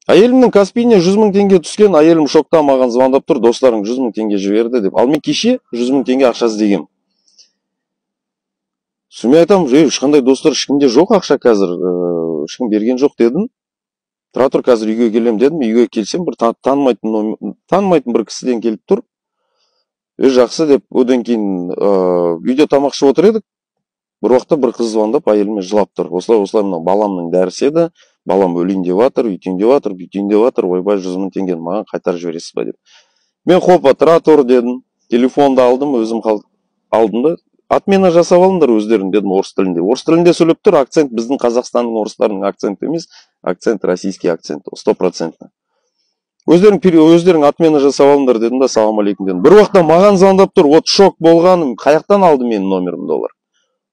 Әйелімнің Каспийіне 100 мың теңге түскен, әйелім шокта маған звондап тұр, достарың 100 мың теңге жіберді деп. Ал мен кеше 100 мың теңге ақша іздегем. Мен айтамын, ешқандай достар ешкімде жоқ ақша қазір, ешкім берген жоқ дедім. Тұра тұр, қазір үйге келем дедім. Үйге келсем, бір танымайтын бір кісіден келіп тұр. Жақсы деп, одан кейін үйде тамақ ішіп отыр едік. Бір уақытта бір қыз звондап, әйеліме жылап тұр. Осылай мына баламның дәрісі еді. Балам өлейін деп жатыр, үйтейін деп жатыр, бүйтейін деп жатыр. Ойбай, 100 мың теңгені маған қайтарып жібересіз ба деп. Мен хопа, тұра тұр дедім. Телефонды алдым, өзім алдым да. Отмена жасап алыңдар өздерің дедім орыс тілінде. Орыс тілінде сөйлеп тұр, акцент біздің Қазақстанның орыстарының акценті емес, акцент российский акцент, 100%. Өздерің отмена жасап алыңдар дедім да, салам алейкум дедім. Бір уақытта маған звондап тұр, вот шок болғаным, қаяқтан алды менің номерімді олар.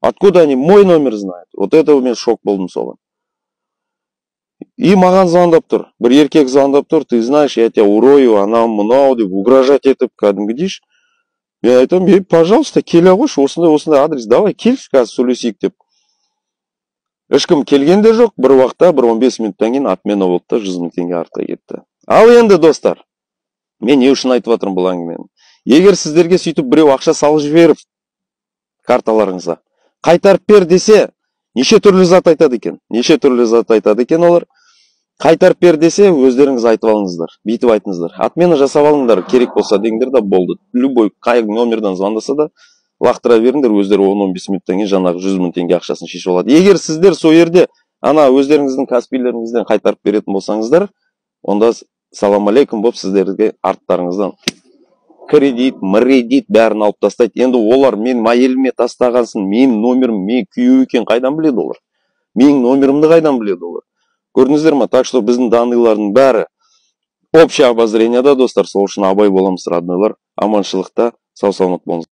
Откуда они мой номер знают? Вот это мен шок болдым соған. И маған звондап тұр, бір еркек звондап тұр, ты знаешь, я тебя урою, анау мынау деп угрожать етіп, кәдімгі дейш. Мен айтамын, пожалуйста, келе қойшы, осындай адрес, давай, келші қазір сөйлесейік деп. Ешкім келген де жоқ, бір уақытта, бір 15 минуттан кейін отмена болды да, 100 мың теңге артқа кетті. Ал енді достар, мен не үшін айтып жатырмын бұл әңгімені? Егер сіздерге сөйтіп біреу ақша салып жіберіп карталарыңызға қайтарып бер десе, неше түрлі зат айтады екен олар. Қайтарып бер десе, өздеріңіз айтып алыңыздар, бүйтіп айтыңыздар. Отмена жасап алыңдар, керек болса деңдер да болды. Любой қай номерден звондаса да лақтыра беріңдер, өздері 10-15 минуттан кейін жаңағы 100 мың теңге ақшасын шешіп алады. Егер сіздер сол жерде ана өздеріңіздің каспилеріңізден қайтарып беретін болсаңыздар, онда салам алейкум болып сіздерге арттарыңыздан кредит, мредит бәрін алып тастайды. Енді олар менің әйеліме тастағансын, менің номерім, мен күйеу екен қайдан біледі олар? Менің номерімді қайдан біледі олар? Көрдіңіздер ма? Так что біздің данныйлардың бәрі общее обозрениеда, достар, сол үшін абай боламыз, роднойлар. Аманшылықта, сау саламат болыңыз.